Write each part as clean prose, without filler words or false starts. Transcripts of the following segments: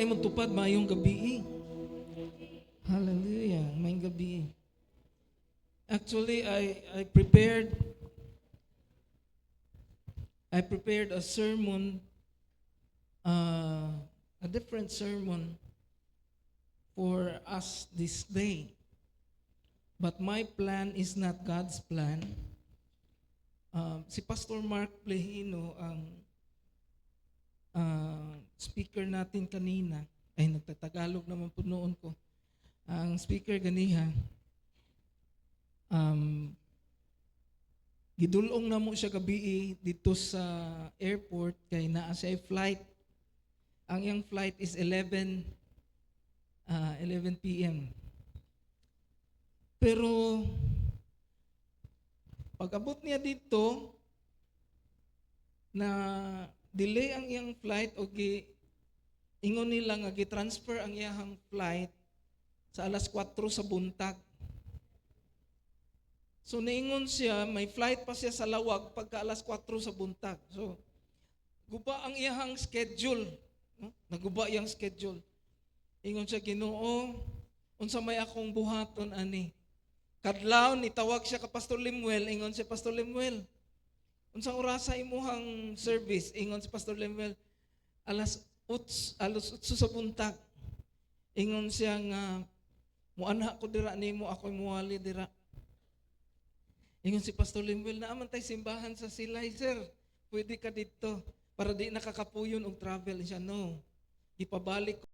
tayo magtupad mayong gabi. Hallelujah, mayong gabi. Actually, I prepared a sermon, a different sermon for us this day. But my plan is not God's plan. Si Pastor Mark Plehino ang speaker natin kanina. Ay, nagtatagalog naman po noon ko. Ang speaker ganiha, gidulong na mo siya gabi dito sa airport kay naa siya flight. Ang iyang flight is 11 p.m. Pero pag-abot niya dito na delay ang iyang flight o ingon nila nga gi-transfer ang iyang flight sa alas 4 sa buntag. So niingon siya, may flight pa siya sa Lawag pagka alas 4 sa buntag. So guba ang iyang schedule. No? Naguba iyang schedule. Ingon siya, Ginoo, unsa may akong buhaton ani. Kadlaw nitawag siya ka Pastor Lemuel, ingon siya, Pastor Lemuel, unsang orasa imuhang service? Ingon si Pastor Lemuel, alas 8 sa buntag. Ingon siya nga, muanha ko dira nimo, ako'y muwali dira. Ingon si Pastor Lemuel, naaman tay simbahan sa Silay, sir. Pwede ka dito para di nakakapuyon og travel. Siya, no. Ipabalik ko.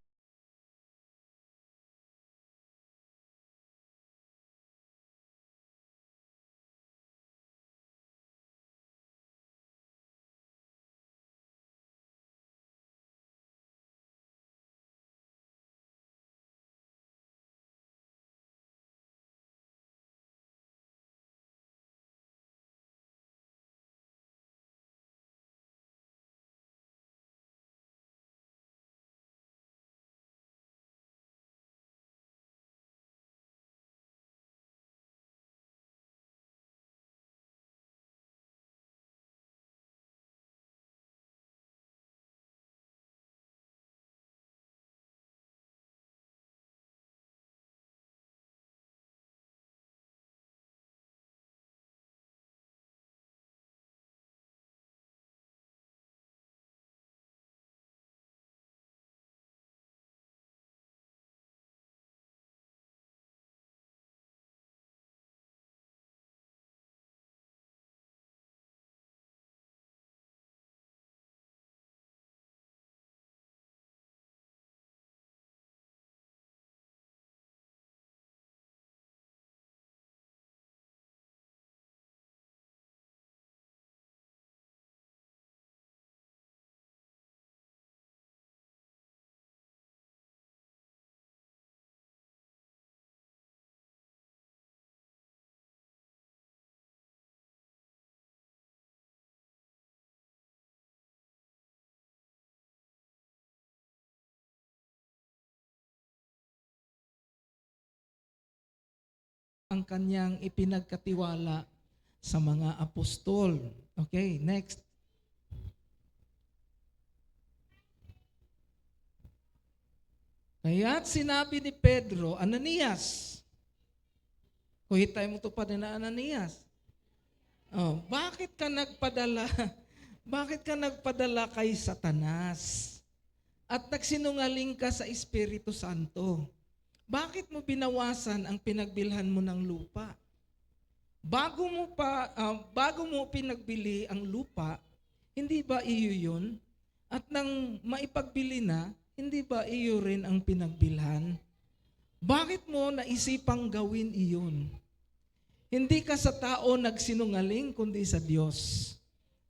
Ang kanyang ipinagkatiwala sa mga apostol. Okay, next. Kaya't sinabi ni Pedro, Ananias. Kuhitay mo tupad na Ananias. Oh, bakit ka nagpadala? Bakit ka nagpadala kay Satanas? At nagsinungaling ka sa Espiritu Santo. Bakit mo binawasan ang pinagbilhan mo ng lupa? Bago mo pinagbili ang lupa, hindi ba iyo yun? At nang maipagbili na, hindi ba iyo rin ang pinagbilhan? Bakit mo naisipang gawin iyon? Hindi ka sa tao nagsinungaling, kundi sa Diyos.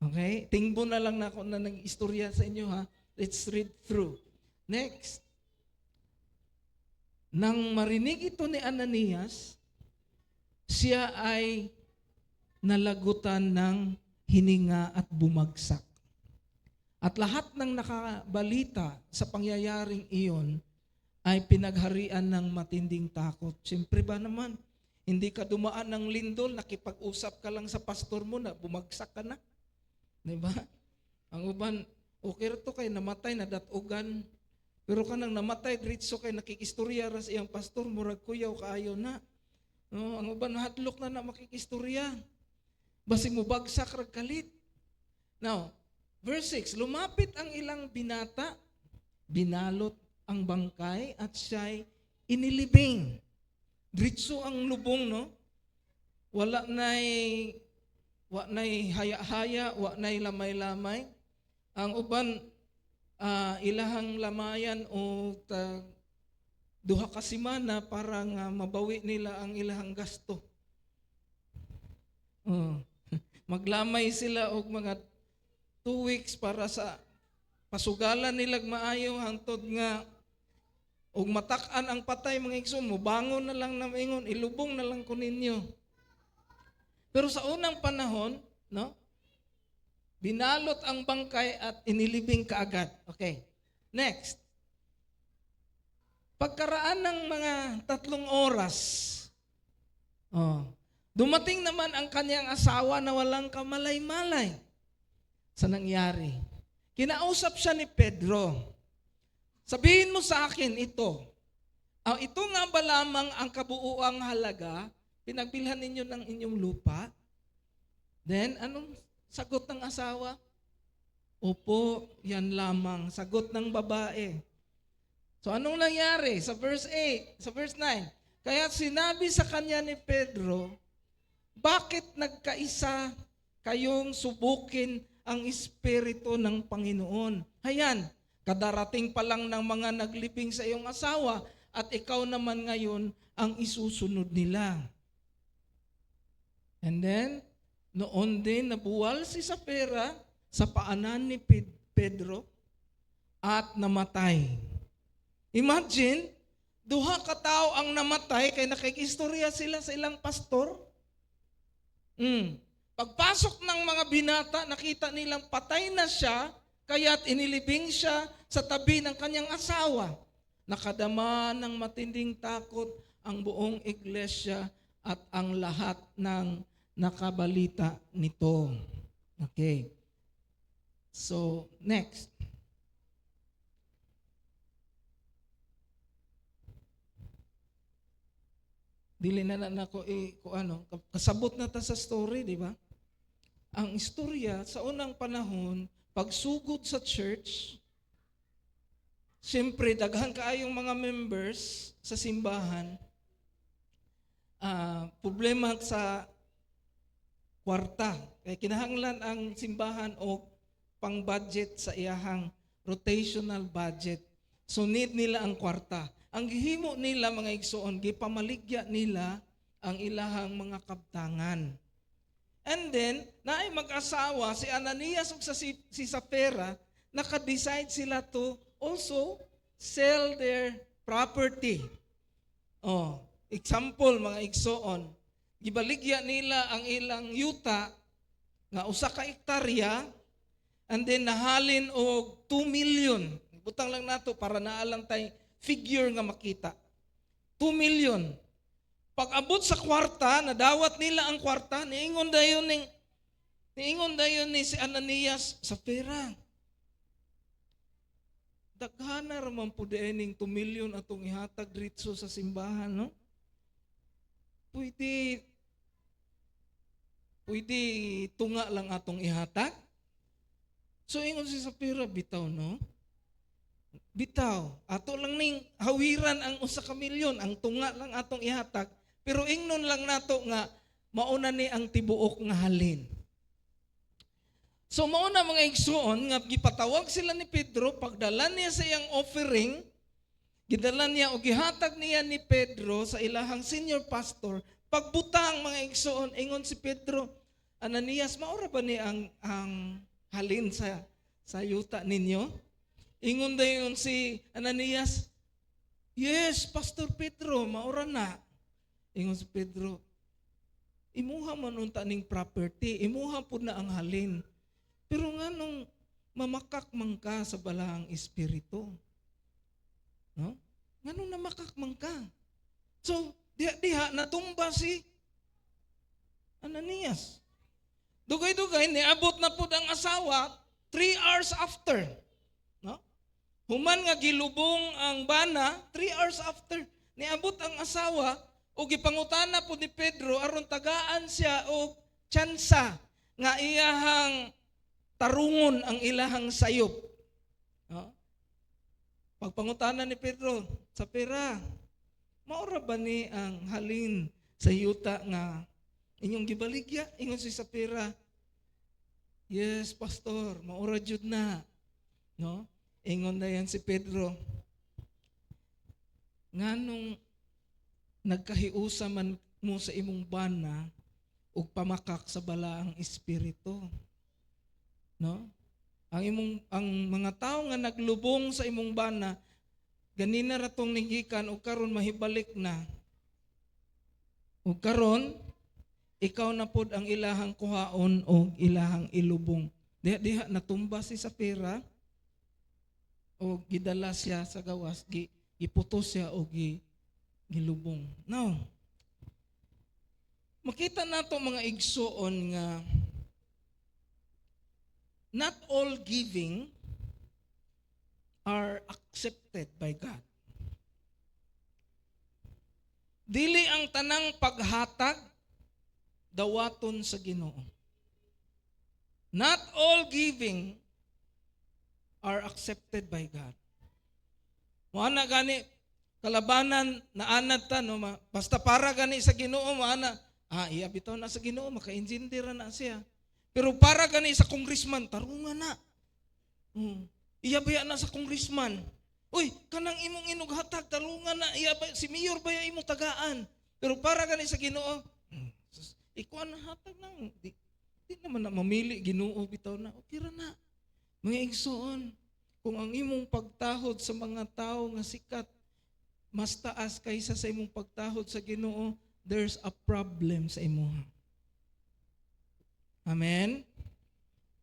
Okay? Tingbo na lang na ako na nag-istorya sa inyo, ha? Let's read through. Next. Nang marinig ito ni Ananias, siya ay nalagutan ng hininga at bumagsak. At lahat ng nakabalita sa pangyayaring iyon ay pinagharian ng matinding takot. Siyempre ba naman, hindi ka dumaan ng lindol, nakipag-usap ka lang sa pastor mo na bumagsak ka na. Diba? Ang uban, okay to kay namatay na datugan, Pero kanang namatay diretso kay nakikistorya ra sa iyang pastor, murag kuyaw kaayo na. No, ang uban hadlok na makikistorya. Basig mo bagsak ra kalit. Now, verse 6, lumapit ang ilang binata, binalot ang bangkay at siya'y inilibing. Diretso ang lubong, no? Wala na'y haya-haya, wala na'y lamay-lamay. Ang uban, ilahang lamayan o duha ka semana para nga mabawi nila ang ilahang gasto. Maglamay sila og mga 2 weeks para sa pasugalan nilag maayo hangtod nga og matak-an ang patay mga igsoon mo bangon na lang na maingon ilubong na lang ko ninyo. Pero sa unang panahon, no? Binalot ang bangkay at inilibing kaagad. Okay. Next. Pagkaraan ng mga 3 oras, dumating naman ang kanyang asawa na walang kamalay-malay sa nangyari. Kinausap siya ni Pedro. Sabihin mo sa akin ito. Ito nga ba lamang ang kabuuang halaga? Pinagbilhan ninyo ng inyong lupa? Then, anong sagot ng asawa? Opo, yan lamang. Sagot ng babae. So, anong nangyari? Sa verse 8, sa verse 9, kaya sinabi sa kanya ni Pedro, bakit nagkaisa kayong subukin ang Espiritu ng Panginoon? Hayan, kadarating pa lang ng mga naglibing sa iyong asawa at ikaw naman ngayon ang isusunod nila. And then, noon din nabuwal si Sapphira sa paanan ni Pedro at namatay. Imagine, duha ka tao ang namatay kay nakikistorya sila sa ilang pastor. Pagpasok ng mga binata, nakita nilang patay na siya, kaya't inilibing siya sa tabi ng kanyang asawa. Nakadama ng matinding takot ang buong iglesia at ang lahat ng nakabalita nito. Okay. So, next. Dili na ko kasabot na ta sa story, di ba? Ang istorya sa unang panahon, pagsugod sa church, siyempre daghan kaayong mga members sa simbahan. Problema sa kwarta. Kaya kinahanglan ang simbahan o pang-budget sa iyahang rotational budget. So need nila ang kwarta. Ang gihimo nila mga igsoon, gipamaligya nila ang ilahang mga kabtangan. And then, naay mag-asawa, si Ananias ug si Sapphira, naka-decide sila to also sell their property. Example mga igsoon, gibaligya nila ang ilang yuta nga usa ka hektarya and then nahalin og 2 million. Butang lang nato para naalang tay figure nga makita. 2 million. Pag abot sa kwarta, nadawat nila ang kwarta, niingon dayon ni si Ananias sa pera. Daghana ra man pud ning 2 million atong ihatag dritso sa simbahan, no? Pwede tunga lang atong ihatag. So ingon si Sapphira, bitaw, no? Bitaw, ato lang ning hawiran ang 1 milyon, ang tunga lang atong ihatag, pero ingnon lang nato nga mauna ni ang tibuok nga halin. So mauna mga igsoon nga gipatawag sila ni Pedro, pagdala niya sa iyang offering, gidala niya o gihatag niya ni Pedro sa ilahang senior pastor. Pagbutang mga igsoon, ingon si Pedro, Ananias, maura ba ni ang halin sa yuta ninyo? Ingon dayon si Ananias, yes, Pastor Pedro, maura na. Ingon si Pedro, imuha man unta ning property, imuha po na ang halin. Pero nga nung mamakak man ka sa balahang espiritu. No? Nga nung namakak man ka. So, diha natumba si Ananias. Dugay-dugay, niabot na po ang asawa 3 hours after. No? Human nga gilubong ang bana, 3 hours after, niabot ang asawa, o gipangutana po ni Pedro, aron tagaan siya o tsansa nga iyahang tarungon ang ilahang sayop. No? Pagpangutana ni Pedro, sa pera, maura ba ni ang halin sa yuta nga inyong gibaligya? Ingon si Sapira, yes, pastor, maura jud na. No? Ingon na yan si Pedro, nganong nagkahiusa man mo sa imong bana ug pamakak sa balaang espiritu. No? Ang mga tao nga naglubong sa imong bana, ganina ra tong ninggikan ug karon mahibalik na. Ug karon ikaw na pod ang ilahang kuhaon o ilahang ilubong. Diha natumba si Sapira o gidala siya sa gawas, giputos siya o gilubong. Now, makita nato mga igsoon nga not all giving are accepted by God. Dili ang tanang paghatag dawaton sa Ginoo. Not all giving are accepted by God. Moana gani kalabanan na anad ta no, basta para gani sa Ginoo moana, iya bitaw na sa Ginoo, maka-engineer na siya. Pero para gani sa congressman, tarungan na. Iya baya na sa congressman. Uy, kanang imong inughatag, tarungan na. Iya ba, si mayor baya imong tagaan. Pero para gani sa Ginoo, ikaw na hatag nang di naman na mamili Ginoo bitaw na. Okay ra na. Mga igsoon, kung ang imong pagtahod sa mga tao nga sikat mas taas kaysa sa imong pagtahod sa Ginoo, there's a problem sa imuha. Amen?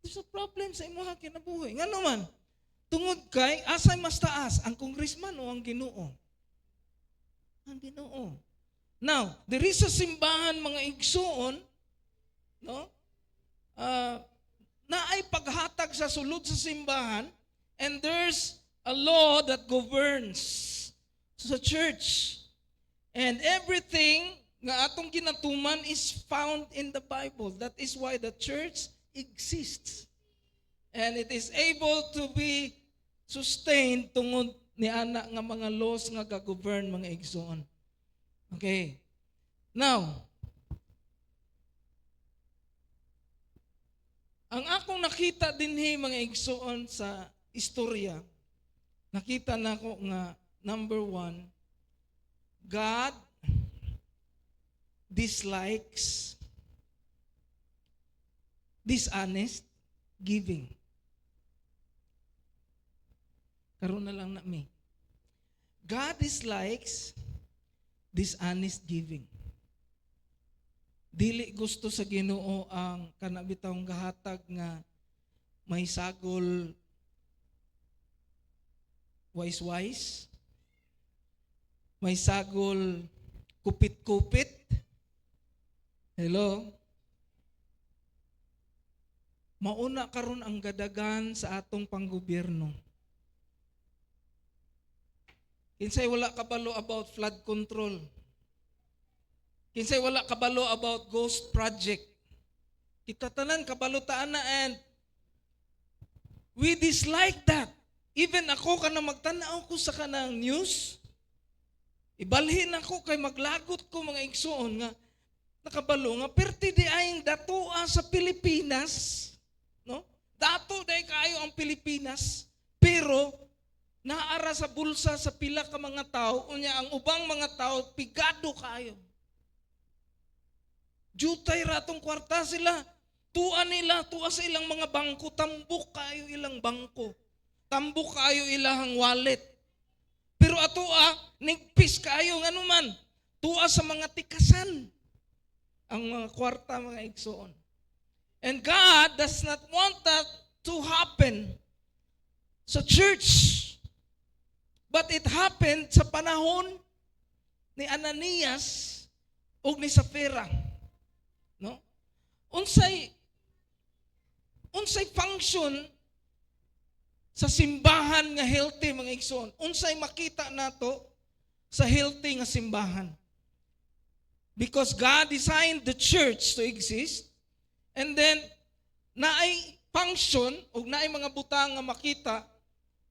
There's a problem sa imuha kinabuhi. Nga naman, tungod kay, asay mas taas, ang congressman o ang Ginoo? Ang Ginoo. Now, there is a simbahan mga igsoon, no? Na ay paghatag sa sulod sa simbahan, and there's a law that governs sa church. And everything nga atong ginatuman is found in the Bible. That is why the church exists. And it is able to be sustained tungod ni ana nga mga laws nga ga-govern mga igsoon. Okay. Now, ang akong nakita dinhi mga igsoon sa istorya, nakita nako nga number 1, God dislikes dishonest giving. Karon na lang na mi. God dislikes dishonest giving. Dili gusto sa Ginoo ang kanabitang gahatag nga may sagol wise-wise, may sagol kupit-kupit. Hello? Mauna karon ang gadagan sa atong panggobyerno. Kinsay wala kabalo about flood control. Kinsay wala kabalo about ghost project. Kita tanan kabalo taan na, and we dislike that. Even ako kana magtanaw ko sa kanang news, ibalhin ako kay maglagot ko mga igsoon nga nakabalo nga perti di ayong datua sa Pilipinas, no? Dato day kayo ang Pilipinas, pero naara sa bulsa sa pila ka mga tao, unya ang ubang mga tao pigado kayo. Jutay ratong kwarta sila. Tuwa sa ilang mga bangko, tambok kayo ilang bangko. Tambok kayo ilang wallet. Pero nigpis kayo nga naman. Tuwa sa mga tikasan. Ang mga kwarta mga igsoon. And God does not want that to happen sa church. But it happened sa panahon ni Ananias o ni Sapphira. No? Unsay function sa simbahan nga healthy mga igsoon. Unsay makita nato sa healthy nga simbahan? Because God designed the church to exist, and then naay function o naay mga butang nga makita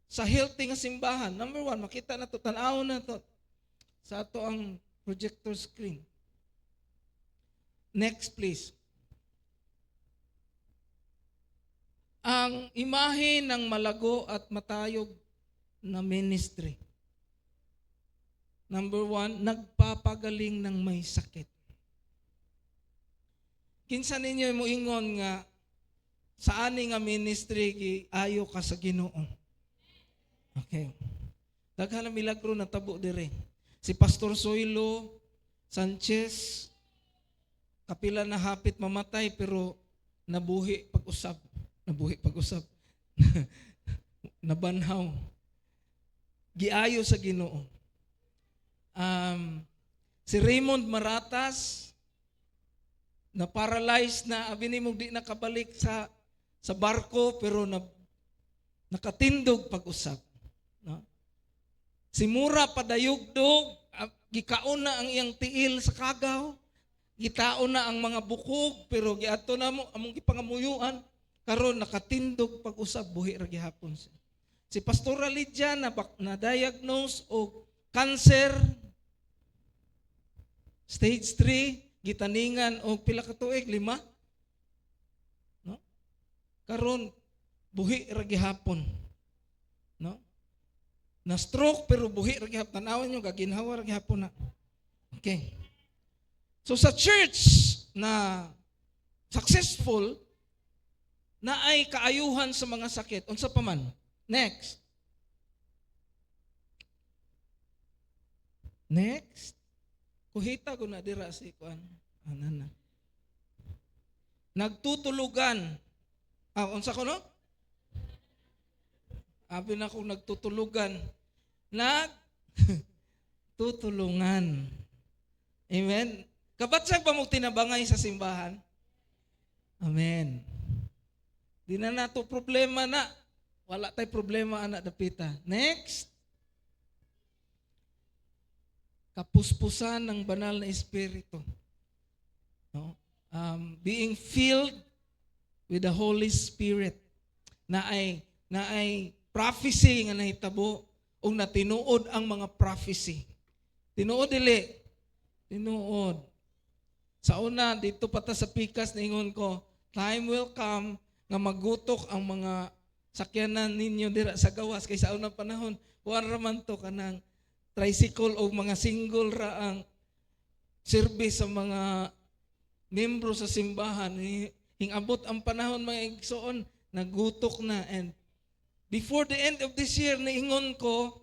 sa healthy nga simbahan. Number one, makita na to, tanaw na to sa ato ang projector screen. Next please. Ang imahe ng malago at matayog na ministry. Number one, nagpapagaling ng may sakit. Kinsa ninyo moingon nga sa ani nga ministry ayo ka sa Ginoo. Okay. Daghan na milagro na tabo dire. Si Pastor Soilo Sanchez, kapila na hapit mamatay pero nabuhi pag-usab. Nabanhaw. Giayo sa Ginoo. Si Raymond Maratas, na paralyzed na, abi nimo di nakabalik sa barko pero nakatindog pag-usab. No? Si Mura Padayugdog, gikaon na ang iyang tiil sa kagaw, gitaon na ang mga bukog pero giadto na mo among gipangamuyuan. Karon nakatindog pag-usab, buhi ra gihapon siya. Si Pastora Lydia na diagnose og cancer stage 3, gitaningan og pila ka tuig, 5. No? Karon buhi ra gihapon. No? Na stroke pero buhi ra gihapon. Tanawan nyo gaginhawa ra gihapon na. Okay. So sa church na successful na ay kaayuhan sa mga sakit. Unsa pa man? Next. Kuhita ko na dira si kuan. Anan na. Nagtutulugan. Unsa ko no? Abi na kung nagtutulugan. Tutulungan. Amen. Kabatsag ba mo tinabangay sa simbahan? Amen. Di na nato problema na. Wala tay problema anak dapita. Next. Kapuspusan ng banal na espiritu. No? Being filled with the Holy Spirit. Na ay prophecy nga nahitabo o na tinuod ang mga prophecy. Tinuod dili. Tinuod. Sa una, dito pata sa pikas, ningon ko, time will come nga magutok ang mga sakyanan ninyo dira sa gawas. Kay sa unang panahon, kuwan raman to kanang tricycle o mga single ra ang service sa mga membro sa simbahan. Hingabot ang panahon mga igsoon, nagutok na. And before the end of this year, naingon ko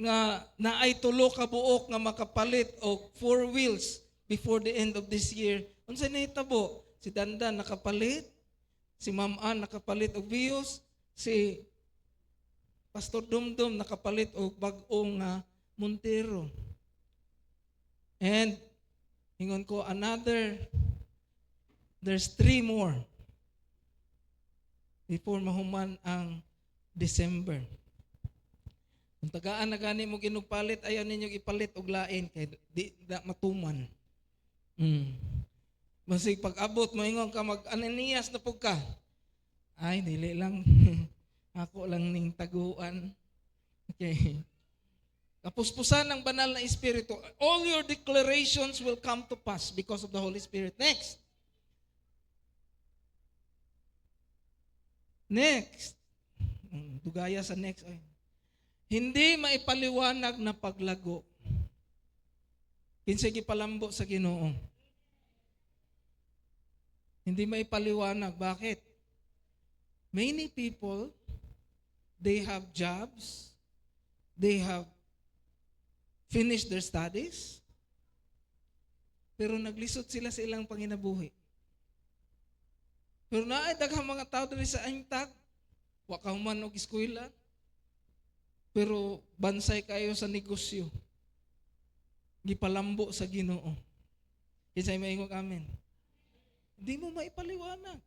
nga naay tulo ka buok nga makapalit og 4 wheels before the end of this year. Unsa nahitabo? Si Dandan nakapalit, si Ma'am Ann nakapalit og Vios, si Pastor Dumdum nakapalit og bag-ong Montero. And ingon ko there's 3 more before mahuman ang December. Kung tagaan na gani mo ginugpalit, ayaw ninyo ipalit og lain kay di na matuman. Masig pag-abot mo ingon ka mag-Ananias na pug ka. Ay dili lang ako lang ning taguan. Okay. Kapuspusan ng banal na espiritu. All your declarations will come to pass because of the Holy Spirit. Next. Dugaya sa next. Ay. Hindi maipaliwanag na paglago. Kinsay gipalambo sa Ginoo. Hindi maipaliwanag. Bakit? Many people, they have jobs, they have finished their studies, pero naglisod sila sa ilang panginabuhi. Pero naay daghang mga tao diri sa Aintag, wa ka human og eskwela, pero bansay kayo sa negosyo. Gipalambo sa Ginoo. Kinsay maingog amen. Di mo maipaliwanag.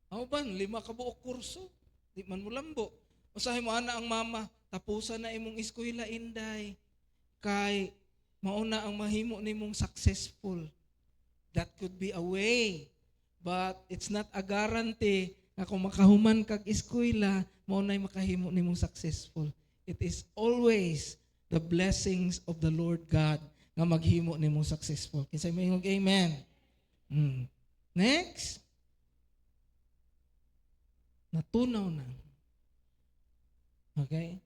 Ako ba, 5 ka buok kurso, di man mo lambo. Usahay mo ana ang mama, tapusan na imong eskwela inday. Kay mauna ang mahimo nimong successful. That could be a way. But it's not a guarantee na kung makahuman kag eskwela, maunay makahimo nimong successful. It is always the blessings of the Lord God nga maghimo nimong successful. Kinsay moingog amen. Next. Natunaw na. Okay?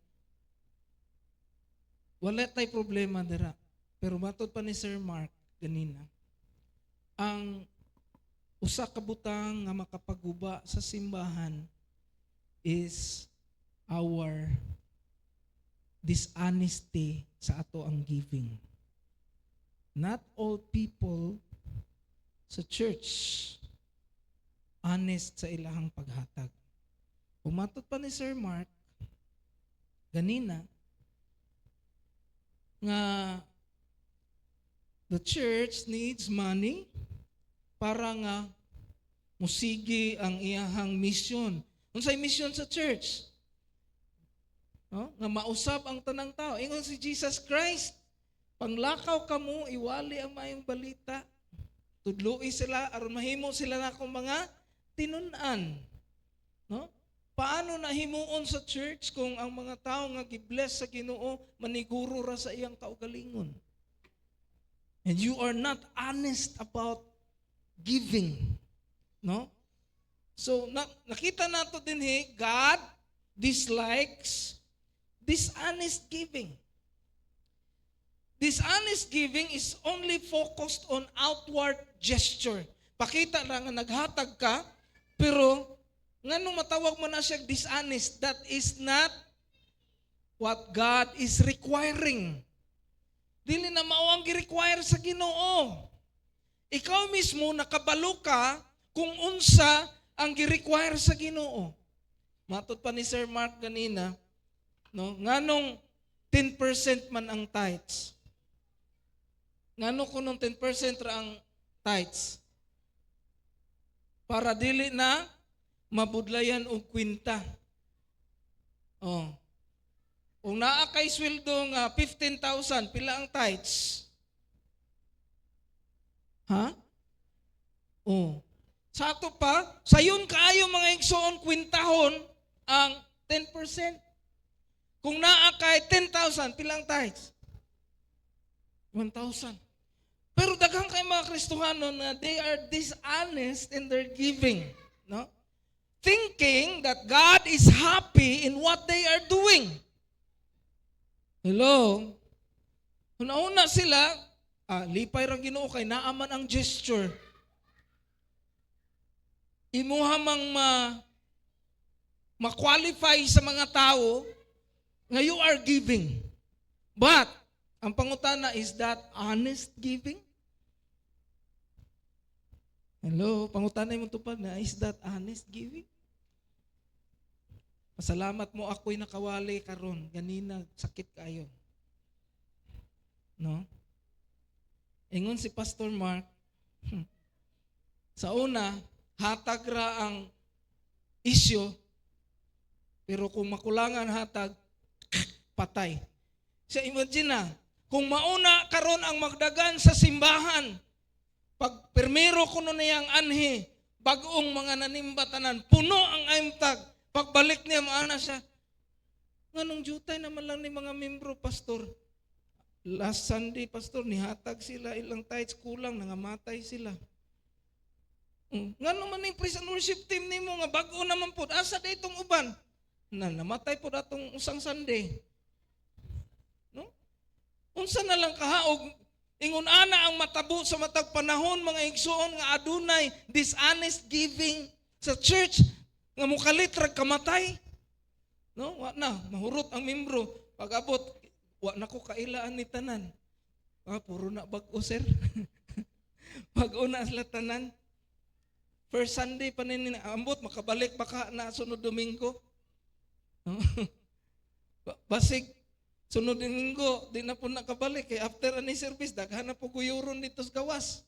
Wala tay problema dira. Pero matod pa ni Sir Mark ganina, ang usa ka butang nga makapaguba sa simbahan is our dishonesty sa ato ang giving. Not all people sa church honest sa ilahang paghatag. Umatot pa ni Sir Mark ganina nga the church needs money para nga musigi ang iyahang mission. Unsay mission sa church? No? Nga mausab ang tanang tao. Ingon si Jesus Christ, panglakaw kamo, iwali ang mayong balita. Tudloi sila, aron mahimo sila na akong mga tinun-an. No? Paano nahimuon sa church kung ang mga tao nga gibless sa Ginoo maniguro ra sa iyang kaugalingon? And you are not honest about giving. No? So, nakita nato din God dislikes dishonest giving. Dishonest giving is only focused on outward gesture. Pakita lang nga naghatag ka, pero nganong matawag mo na siya dishonest? That is not what God is requiring. Dili na mao ang gi-require sa Ginoo. Ikaw mismo nakabalo ka kung unsa ang gi-require sa Ginoo. Matod pa ni Sir Mark ganina, no, nganong 10% man ang tithes. Ngano kunong 10% ra ang tithes? Para dili na mabudlayan og kwinta. Oh. Kung naa kay sweldo nga 15,000, pila ang tithes? Ha? Oh. Sa ato pa, sayon kaayo mga igsoon kwintahon ang 10%. Kung naa kay 10,000, pila ang tithes? 1,000. Pero daghang kay mga Kristohano na they are dishonest in their giving, no? Thinking that God is happy in what they are doing. Hello? Una-una sila, lipay rang Ginoo kay naaman ang gesture. Imuha mang ma-qualify sa mga tao nga you are giving. But, ang pangutana, is that honest giving? Hello? Pangutana yung tupad na, is that honest giving? Pasalamat mo ako'y nakawali karon, ganina sakit kayo. No? Ingon si Pastor Mark, sa una, hatag ra ang isyo, pero kung makulangan hatag, patay. Siya imagine na, kung mauna karon ang magdagan sa simbahan, pag permero kuno niyang anhi, bagong mga nanimbatanan, puno ang aimtag, pagbalik niya maana siya, nganong jutay naman lang ni mga membro, Pastor. Last Sunday, Pastor, nihatag sila, ilang tithes kulang, nangamatay sila. Nga naman yung praise and worship team ni mo, nga bago naman po, asa na itong uban? Namatay po datong usang Sunday. No? Unsa na lang kahaog, ingon ana ang matabo sa matag panahon, mga igsoon nga adunay dishonest giving sa church, nga mukalit rag kamatay. No? Wa na, mahurot ang membro. Pag-abot, wa na ko kailaan ni tanan. Puro na bag-o, sir. Pag-una sila tanan. First Sunday pa nini ambot, makabalik baka na sunod Domingo. No? Basig, sunod Domingo, di na po nakabalik. After ani service, daghan na po guyuron dito sa gawas.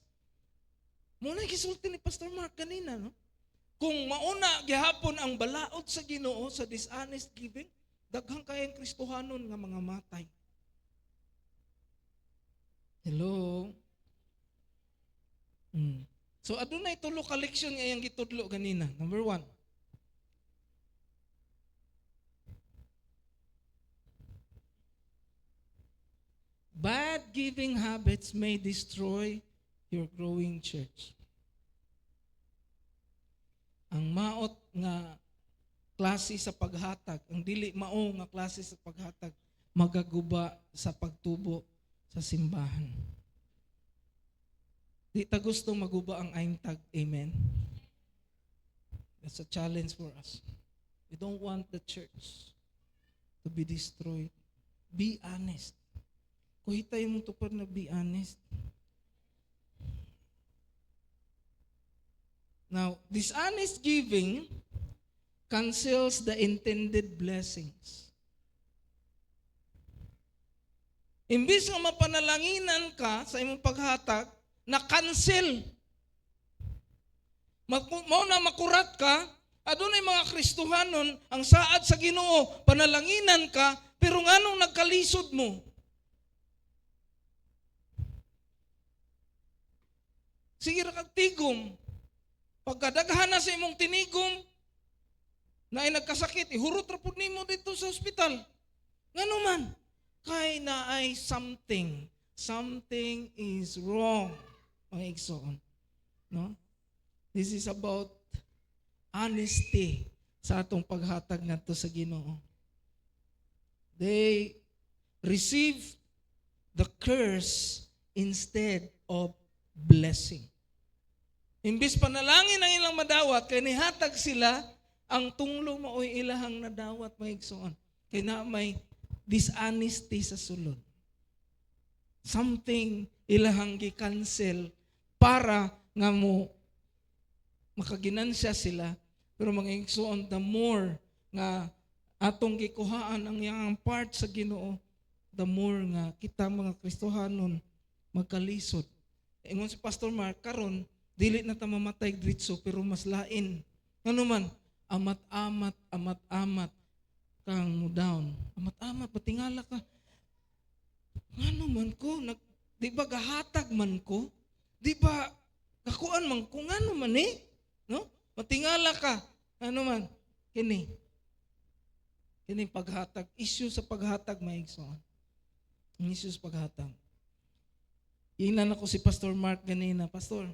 Muna gisulti ni Pastor Mark kanina, no? kung mauna gihapon ang balaod sa Ginoo sa dishonest giving, daghang kayang Kristohanon nga mga matay. Hello? So adunay tulo ka leksyon nga iyang gitudlo ganina. Number 1. Bad giving habits may destroy your growing church. Ang maot nga klase sa paghatag, ang dili mao nga klase sa paghatag, magaguba sa pagtubo sa simbahan. Di ta gusto maguba ang aintag. Amen? That's a challenge for us. We don't want the church to be destroyed. Be honest. Kuhitay mong tupad na be honest. Now, dishonest giving cancels the intended blessings. Imbis nga mapanalanginan ka sa imong paghatag, na-cancel. Mao na makurat ka, adunay mga Kristohanon, ang saad sa Ginoo, panalanginan ka, pero nganong nagkalisod mo? Sige ra kag tigom. Pagkadaghan na sa imong tinigom, na ay nagkasakit, ihurot ra pud nimo dito sa ospital. Ngano man? Kay na ay something. Something is wrong. Mga igsoon. No? This is about honesty sa atong paghatag ngadto sa Ginoo. They receive the curse instead of blessing. Imbis panalangin ang ilang madawat, kay nihatag sila, ang tunglo maoy ilahang nadawat, mga igsoon. Kay na may dishonesty sa sulod. Something ilahang gi-cancel para nga mo makaginansya sila. Pero mga igsoon, the more nga atong gikuhaan ang iyang part sa Ginoo, the more nga kita mga Kristohanon magkalisod. Ingon si Pastor Mark, karon dili na ta mamatay diretso pero mas lain. Ano man, amat-amat kang mo down. Amat-amat, patingala ka. Ano man ko, di ba gahatag man ko? Di ba kakuan man ko? Ano man no? Patingala ka. Ano man, kini paghatag. Issue sa paghatag, maigsoon. Ang issue sa paghatag. Inan ako si Pastor Mark ganina, Pastor,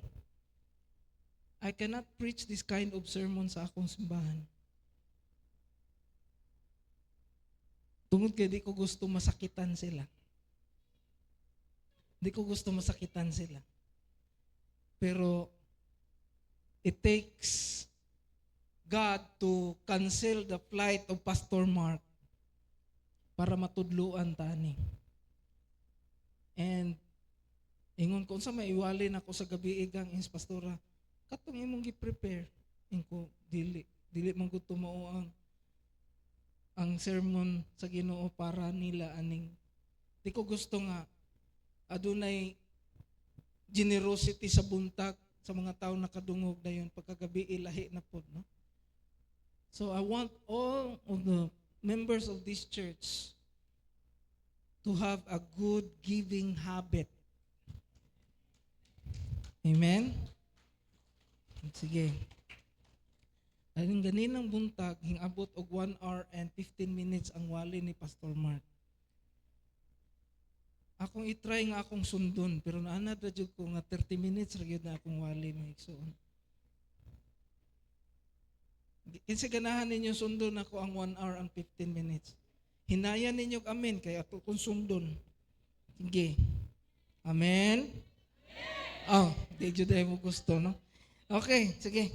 I cannot preach this kind of sermon sa akong simbahan. Tungod kay di ko gusto masakitan sila. Di ko gusto masakitan sila. Pero it takes God to cancel the flight of Pastor Mark para matudluan tani. And ingon ko unsa may iwalin ako sa gabi igang ins pastora. Katong imong gi-prepare, ingko dili man gud mao ang sermon sa Ginoo para nila aning. Di ko gusto nga adunay generosity sa buntag sa mga tawo nakadungog dayon pagkagabi ilahi na pod, no? So I want all of the members of this church to have a good giving habit. Amen? Sige. Aling ganinang buntag, hingabot og 1 hour and 15 minutes ang wali ni Pastor Mark. Akong itry nga akong sundon, pero naanad na jud ko nga 30 minutes ra gyud na akong wali mahigsoon. Kinsa ganahan ninyo sundon ako ang 1 hour and 15 minutes. Hinayan ninyo amen kay ato kong sundon. Sige. Amen. Oh, di jud mo gusto, no? Okay, sige.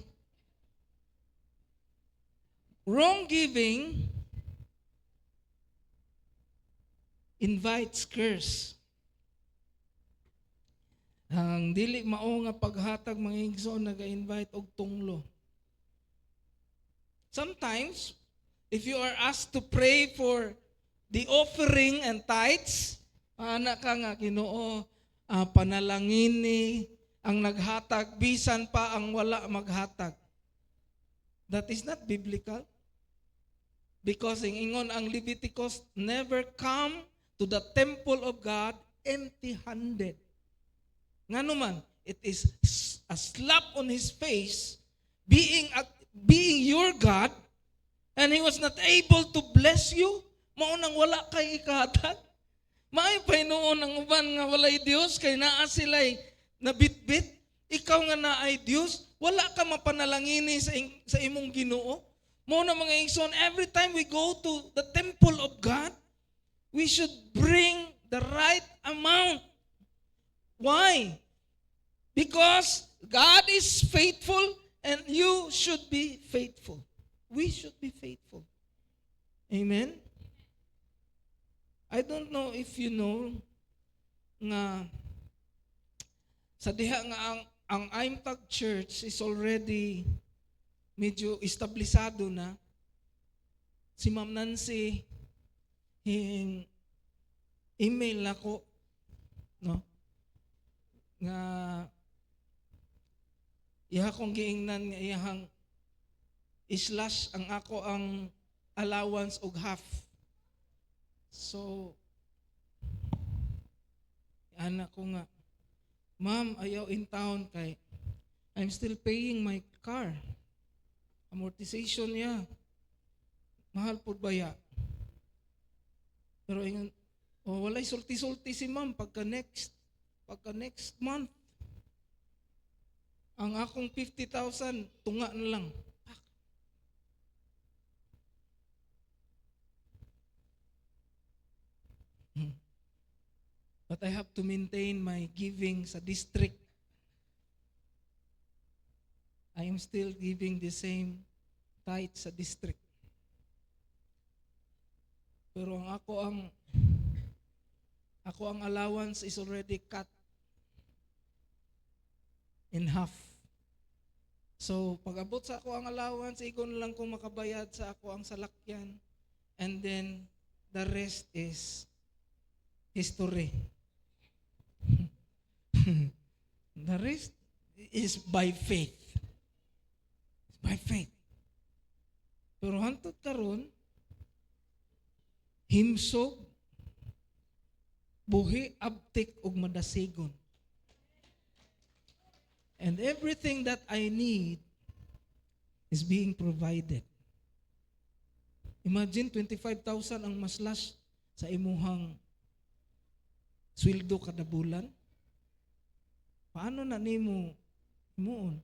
Wrong giving invites curse. Ang dili mao nga paghatag mga igsoon naga-invite og tunglo. Sometimes, if you are asked to pray for the offering and tithes, ana ka nga Ginoo, panalangin ni ang naghatag, bisan pa ang wala maghatag. That is not biblical. Because ingon ang Leviticus, never come to the temple of God empty-handed. Nga naman, it is a slap on his face, being your God, and he was not able to bless you. Maunang wala kay ikahatag. Maay pa noon ang uban nga walay Dios kay naa sila'y nabitbit. Ikaw nga naay Dios, wala ka mapanalangini sa imong Ginoo. Mo na mga igsoon, every time we go to the temple of God, we should bring the right amount. Why? Because God is faithful and you should be faithful. We should be faithful. Amen? I don't know if you know nga sa diha nga ang Imtag Church is already medyo establisado na. Si Ma'am Nancy, email nako, no? Nga iha kong giingnan nga iyahang slash ang ako ang allowance og half. So, anak ko nga, Ma'am, ayaw in town kay I'm still paying my car. Amortization niya. Mahal po ba ya? Pero ingon, walay sulti-sulti si Ma'am pagka next month. Ang akong 50,000, tunga na lang. But I have to maintain my giving sa district. I am still giving the same tithe sa district. Pero ang ako ang allowance is already cut in half. So, pag abot sa ako ang allowance, igon lang kung makabayad sa ako ang salakyan. And then, the rest is history. The rest is by faith. By faith. Pero hantod karon, himsog, buhi, abtik, ug madasigon. And everything that I need is being provided. Imagine 25,000 ang maslas sa imuhang sweldo kada bulan. Paano na nimo himuon?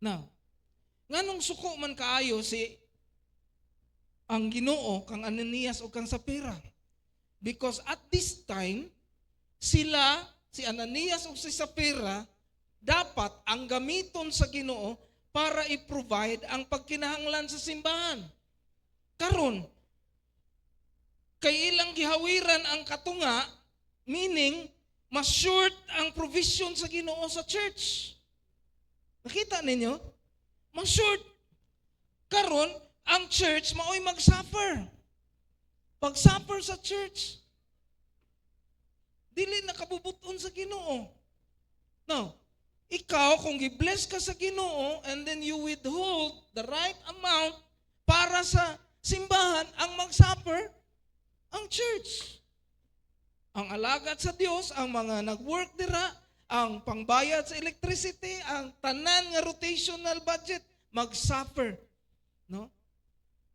Now, nganong suko man kaayo si ang Ginoo kang Ananias o kang Sapira? Because at this time, sila, si Ananias o si Sapira, dapat ang gamiton sa Ginoo para i-provide ang pagkinahanglan sa simbahan. Karon, kay ilang gihawiran ang katunga, meaning, mas short ang provision sa Ginoo sa church. Nakita ninyo? Mas short. Karon, ang church mao'y mag-suffer. Pag-suffer sa church, dili nakabubuton sa Ginoo. No. Ikaw, kung i-bless ka sa Ginoo, and then you withhold the right amount para sa simbahan, ang mag-suffer, ang church. Ang alagad sa Dios, ang mga nag-work dira, ang pangbayad sa electricity, ang tanan nga rotational budget, mag-suffer. No?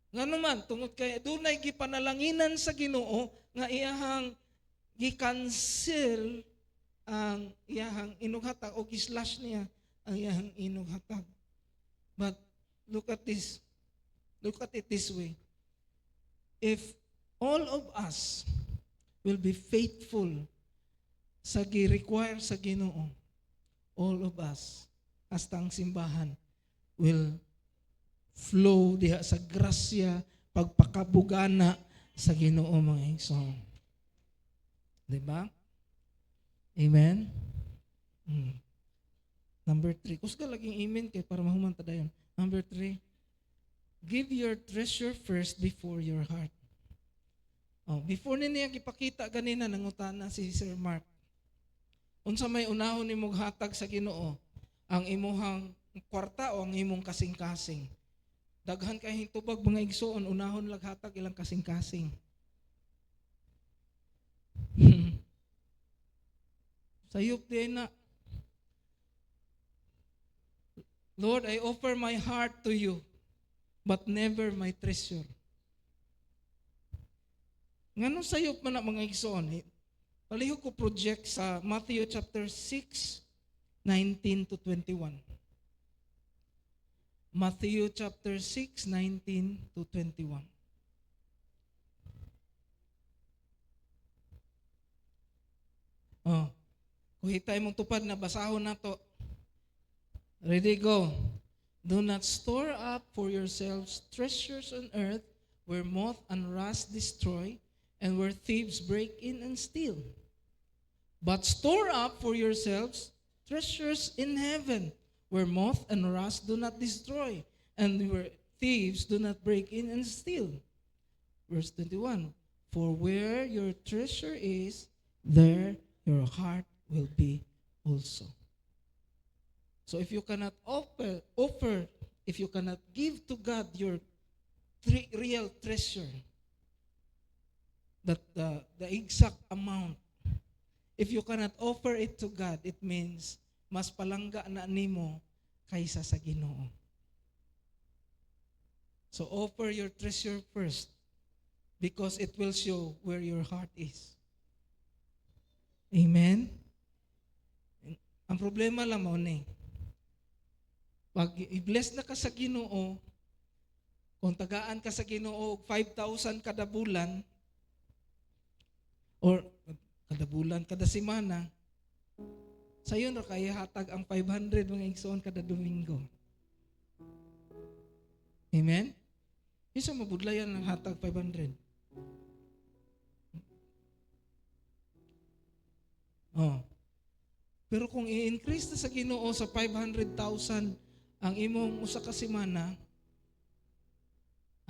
Nga naman, tungod kay dunay gipanalanginan sa Ginoo nga iyahang gi-cancel ang iyahang inughatag o gi-slash niya ang iyahang inughatag. But look at this. Look at it this way. If all of us will be faithful sa gi-require sa Ginoo, all of us, hasta ang simbahan, will flow diha sa grasya, pagpakabugana sa Ginoo mga igsoon. Diba? Amen? Number 3. Kusga laging amen kay para mahuman ta dayon. Number 3. Give your treasure first before your heart. Before niya ipakita ganina nangutana si Sir Mark. Unsa may unahon nimong hatag sa Ginoo? Ang imuhang kwarta o ang imong kasing-kasing. Daghan kay hitubag mga igsoon, unahon laghatag ilang kasing-kasing. Sayop din na, Lord, I offer my heart to you, but never my treasure. Ngano sayop man na mga igsoon, palihog ko project sa Matthew chapter 6, 19 to 21. Matthew chapter 6, 19 to 21. Oh, kuhitay mong tupad na basahon na to. Ready, go. Do not store up for yourselves treasures on earth where moth and rust destroy and where thieves break in and steal. But store up for yourselves treasures in heaven where moth and rust do not destroy and where thieves do not break in and steal. Verse 21, for where your treasure is, there your heart will be also. So if you cannot offer, if you cannot give to God your real treasure, that the exact amount, if you cannot offer it to God, it means mas palangga na nimo kaysa sa Ginoo. So offer your treasure first because it will show where your heart is. Amen? Ang problema lang mo ni, pag i-bless na ka sa Ginoo, kung tagaan ka sa Ginoo 5,000 kada bulan, or kada semana, sayo na kaya hatag ang 500 mga igsoon kada Domingo. Amen? Isa mabudlayan ng hatag 500. Oh. Pero kung i-increase na sa Ginoo sa 500,000 ang imong usa ka semana,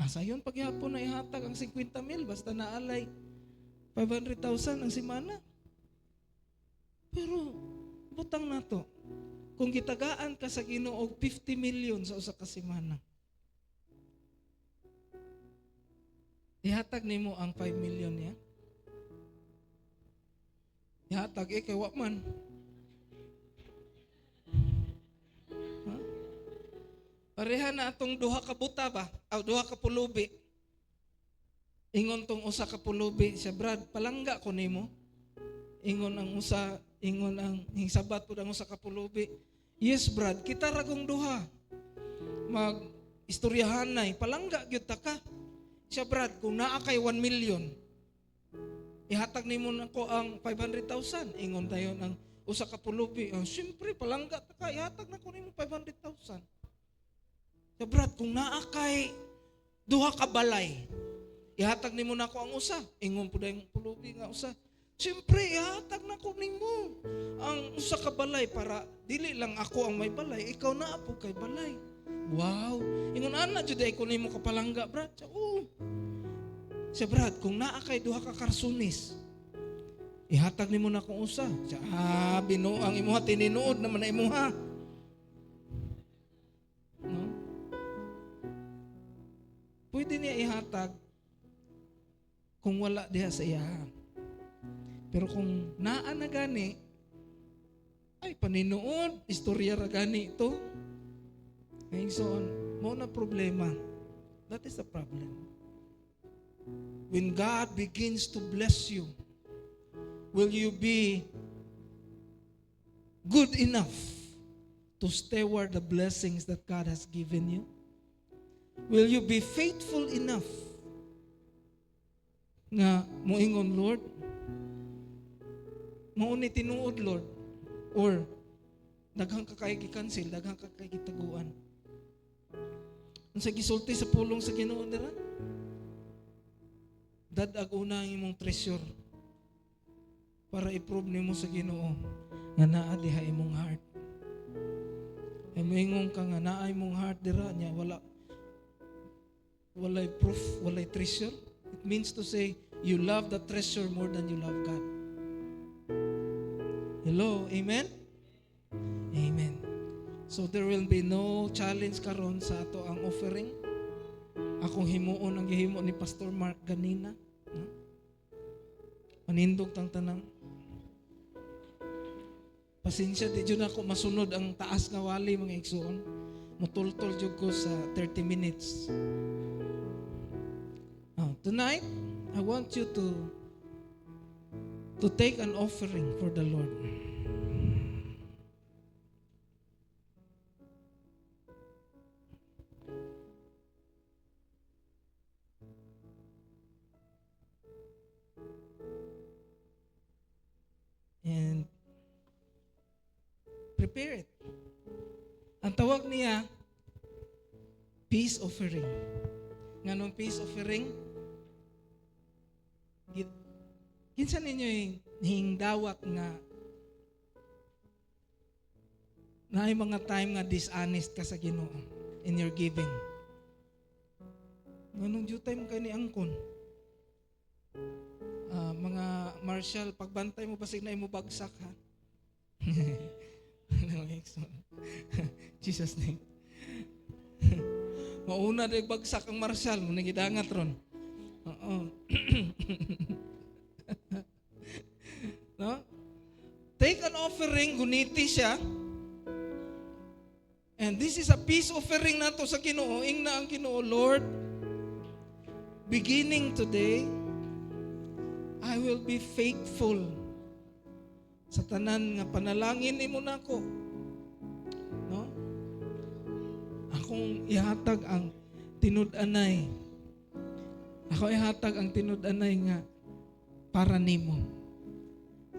sayon paghapon na ihatag ang 50,000 basta naalay 500,000 ang semana. Pero butang na to. Kung gitagaan ka sa Ginoo 50 million sa usa ka semana, ihatag nimo ang 5 million niya. Ihatag kay wa man. Pareha na atong duha ka buta ba? Duha ka pulubi. Ingon tong usa ka pulubi siya, Brad, palangga ko nimo. Ingon ang usa, ingon ang sabat pud ang usa ka pulubi. Yes, Brad, kita ragong duha. Mag istoryahan nay, palangga gyud ta ka. Siya, Brad, kung naa kay 1 million, ihatag nimo nako ang 500,000. Ingon tayo ng usa ka pulubi. Siyempre, palangga ta ka, ihatag nako nimo 500,000. So, Brad, kung naa kay duha ka balay, ihatag nimo nako ang usa. Ingon po dahil pulubi nga usa. Siyempre, ihatag nako nimo ang usa ka balay para dili lang ako ang may balay, ikaw na po kay balay. Wow. Ingon ana jud ay ko nimo kapalangga, Brad. Siya, Brad, kung naa kay duha ka karsunis, ihatag nimo nako ang usa. Siya, Bino ang imuha tininuod naman na imuha. Pwede niya ihatag kung wala diha sa iya. Pero kung naa na gani, ay paninuod, istorya ra gani ito. Ngayon so, mo na problema. That is the problem. When God begins to bless you, will you be good enough to steward the blessings that God has given you? Will you be faithful enough nga moingon, Lord, mauni tinuod, Lord, or daghang ka kay gi-cancel, daghang ka kay gitaguan. Unsa gisulti sa pulong sa Ginoo dira? Dadag una ang imong treasure para i-prove nimo sa Ginoo nga naa diha imong heart. Ay moingon ka nga naa imong heart dira nya walay proof, walay treasure. It means to say, you love the treasure more than you love God. Hello, amen? Amen. So there will be no challenge karon sa ato ang offering. Akong himuon ang gihimo ni Pastor Mark ganina. No? Manindog tang tanang. Pasensya, di dyan ako masunod ang taas nga wali mga igsoon. Mutultol jud ko sa 30 minutes. Tonight, I want you to take an offering for the Lord. And prepare it. Ang tawag niya, peace offering. Nganong peace offering? Kinsa ninyo yung dawat nga na ay mga time nga dishonest ka sa Ginoo in your giving. Nganong due time kayo ni angkon? Mga Marshall, pagbantay mo basig na mo bagsak ha. Jesus name. Mauna na bagsak ang Marshall, muna gidangat ron. Oo. No? Take an offering, guniti siya. And this is a peace offering nato sa Ginoo. Ingna ang Ginoo, Lord, beginning today, I will be faithful sa tanan nga panalangin nimo nako. No? Akong ihatag ang tinud-anay. Ako ihatag ang tinud-anay nga para nimo.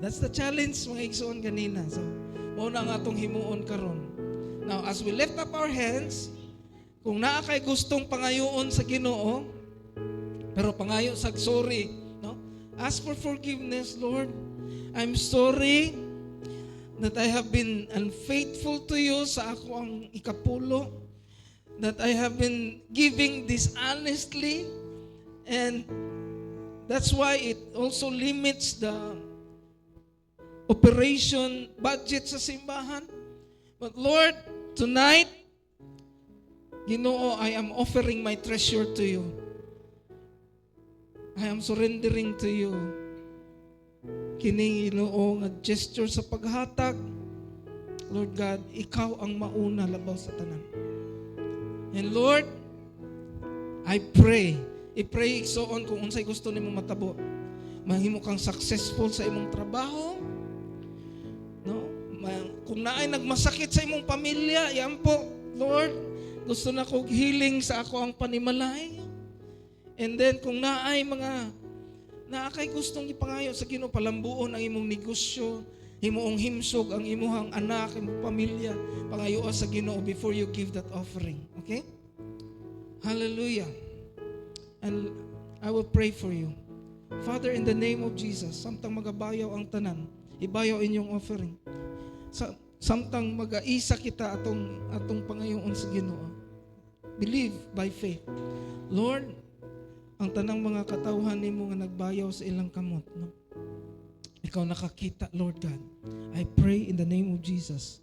That's the challenge mga igsoon kanina. So, mao na nga atong himuon karon. Now, as we lift up our hands, kung naa kay gustong pangayoon sa Ginoo, pero pangayo sag sorry, no? Ask for forgiveness, Lord. I'm sorry that I have been unfaithful to you sa ako ang ikapulo, that I have been giving dishonestly, and that's why it also limits the operation budget sa simbahan. But Lord, tonight, Ginoo, I am offering my treasure to you. I am surrendering to you. Kining Ginoo nga gesture sa paghatag. Lord God, ikaw ang mauna labaw sa tanan. And Lord, I pray igsoon kung unsay gusto nimo matabo. Mahimo kang successful sa imong trabaho. No? Kung naay nagmasakit sa imong pamilya, yan po, Lord, gusto na ko healing sa ako ang panimalay. And then kung naay naakay gustong ipangayo sa Ginoo, palambuon ang imong negosyo, himuong himsog ang imuhang anak, imong pamilya, pangayo sa Ginoo before you give that offering. Okay? Hallelujah. And I will pray for you. Father, in the name of Jesus, samtang magabayaw ang tanan, ibayaw inyong offering. Samtang mag-aisa kita atong pangayoon sa Ginoo. Believe by faith. Lord, ang tanang mga katawhan nimo nga nagbayaw sa ilang kamot, no? Ikaw nakakita, Lord God. I pray in the name of Jesus,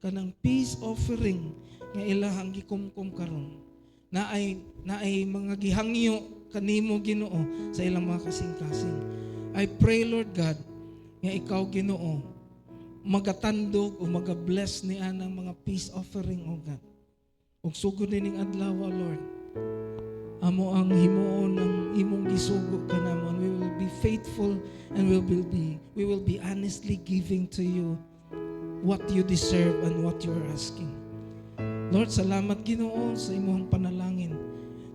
kanang peace offering nga ilahang gikumkum karon, na ay mga gihangyo kanimo Ginoo sa ilang mga kasing-kasing. I pray, Lord God, nga ikaw Ginoo magatandog o magabless ni anang mga peace offering, O God. Ug sugod ning adlaw, Lord, amo ang himuon ng imong gisugo kanamon. We will be faithful and we will be honestly giving to you what you deserve and what you are asking. Lord, salamat Ginoo sa imong panalangin.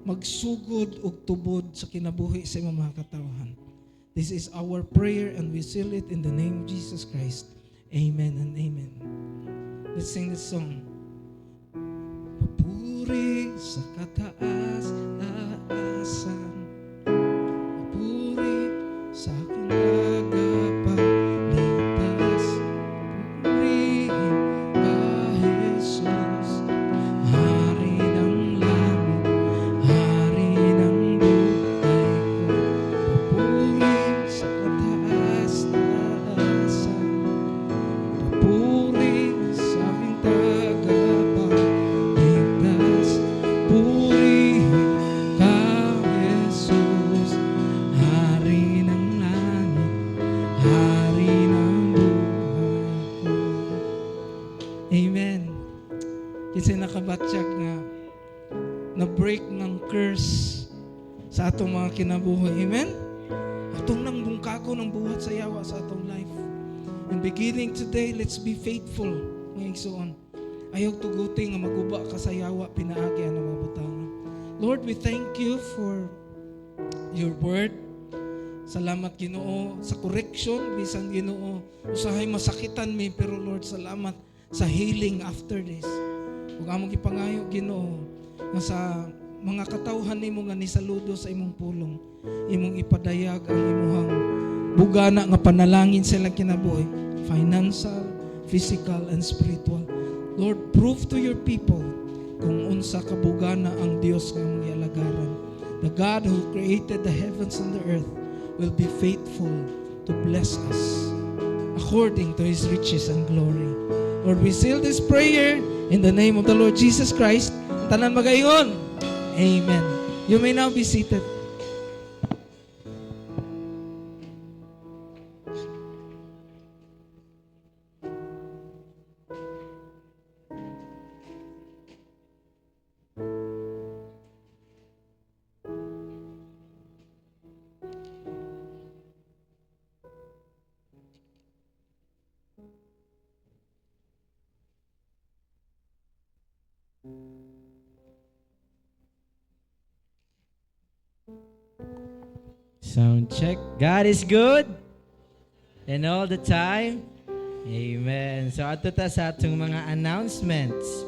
Magsugod og tubod sa kinabuhi sa imong mga katawhan. This is our prayer and we seal it in the name of Jesus Christ. Amen and amen. Let's sing this song. Papuri sa kataas-taasan, papuri sa aking tagapagligtas, purihin ka Jesus, Hari ng langit, Hari ng buhay ko. Papuri sa kataas-taasan, papuri sa aking tagapagligtas, Amen. Kasi nakabatsyag nga na-break ng curse sa atong mga kinabuhi. Amen? Atong nang bungkago ng buhat sa yawa sa atong life. And beginning today, let's be faithful. Ngayong soon. Ayaw tuguti nga maguba ka sa yawa, pinaagi ang mga butangan. Lord, we thank you for your word. Salamat Ginoo sa correction, bisan Ginoo usahay masakitan mi, pero Lord, salamat sa healing after this. Ug among gipangayo Ginoo nga sa mga katawhan nimo nga nisaludo sa imong pulong, imong ipadayag ang imuhang bugana nga panalangin sa ilang kinabuhi, financial, physical, and spiritual. Lord, prove to your people kung unsa ka bugana ang Dios nga among gialagaran. The God who created the heavens and the earth will be faithful to bless us according to His riches and glory. Lord, we seal this prayer in the name of the Lord Jesus Christ. Tanan magayon. Amen. You may now be seated. Sound check. God is good and all the time. Amen. So ato ta sa atong mga announcements.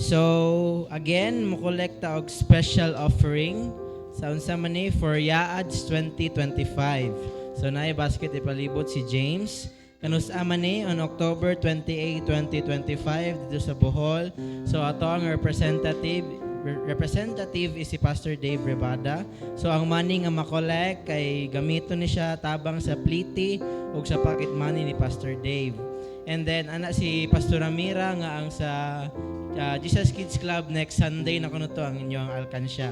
So again, mo kolekta og special offering sa unsa man ni for Yaads 2025. So naay basket ipalibot si James. Kanus-a man ni on October 28, 2025 dito sa Bohol. So ato ang representative is si Pastor Dave Rebada. So ang money nga makolek kay gamito ni siya tabang sa pliti ug sa pocket money ni Pastor Dave. And then ana si Pastor Amira nga ang sa Jesus Kids Club next Sunday na kuno to ang inyong alkansya.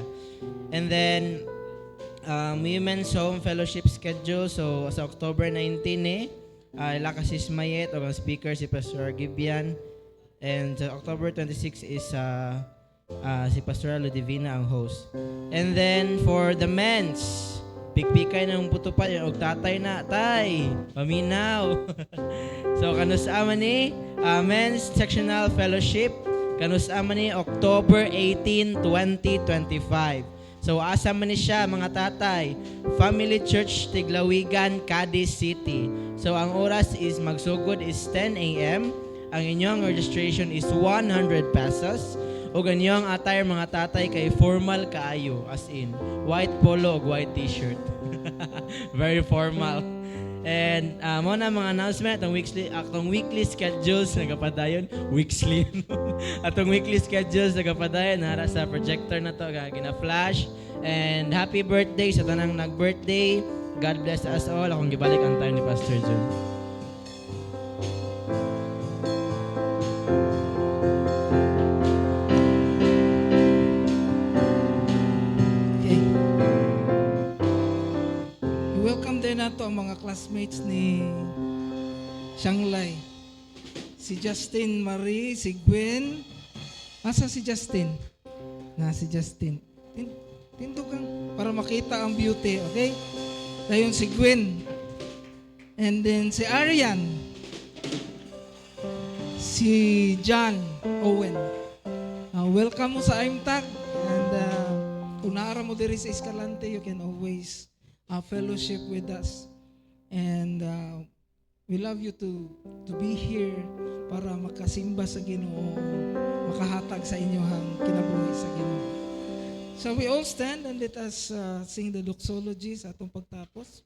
And then Women's Home Fellowship schedule, so sa October 19 lakas si Mayet o ang speaker si Pastor Gibian. And October 26 is si Pastor Ludivina ang host. And then for the men's, pikpikay ng putupan yun, og tatay na, tay, paminaw. So kanus-ama ni Men's Sectional Fellowship, kanus-ama ni October 18, 2025. So asa man ni siya mga tatay, Family Church Tiglawigan, Cadiz City. So ang oras is magsugod is 10 a.m. Ang inyong registration is 100 pesos. O ganyang attire mga tatay kay formal kaayo, as in white polo o white t-shirt. Very formal. And mo na mga announcement atong weekly schedules nagapadayon weekly. Atong weekly schedules nagapadayon nara sa projector na to gina-flash. And happy birthday sa tanang nag-birthday. God bless us all. Akong gibalik ang time ni Pastor John. Nato ang mga classmates ni Shanglay. Si Justin Marie, si Gwen. Asa si Justin? Si Justin. Tindukan para makita ang beauty, okay? Dayon si Gwen. And then si Arian. Si John Owen. Welcome mo sa IMTAG. And kung naara mo diri sa Escalante, you can always fellowship with us. And we love you to be here para makasimba sa Ginoo, makahatag sa inyong kinabuhi sa Ginoo. So we all stand and let us sing the doxology sa atong pagtapos.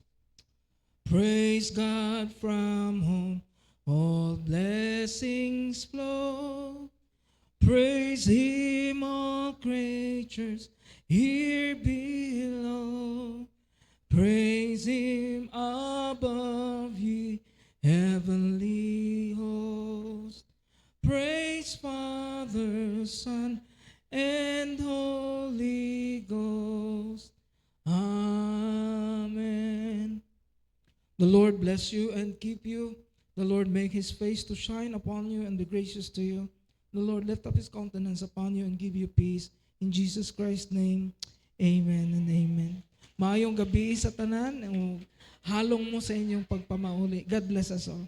Praise God from whom all blessings flow. Praise Him, all creatures here below. Praise Him above, ye heavenly host. Praise Father, Son, and Holy Ghost. Amen. The Lord bless you and keep you. The Lord make His face to shine upon you and be gracious to you. The Lord lift up His countenance upon you and give you peace. In Jesus Christ's name, amen and amen. Maayong gabi sa tanan, halong mo sa inyong pagpamauli. God bless us all.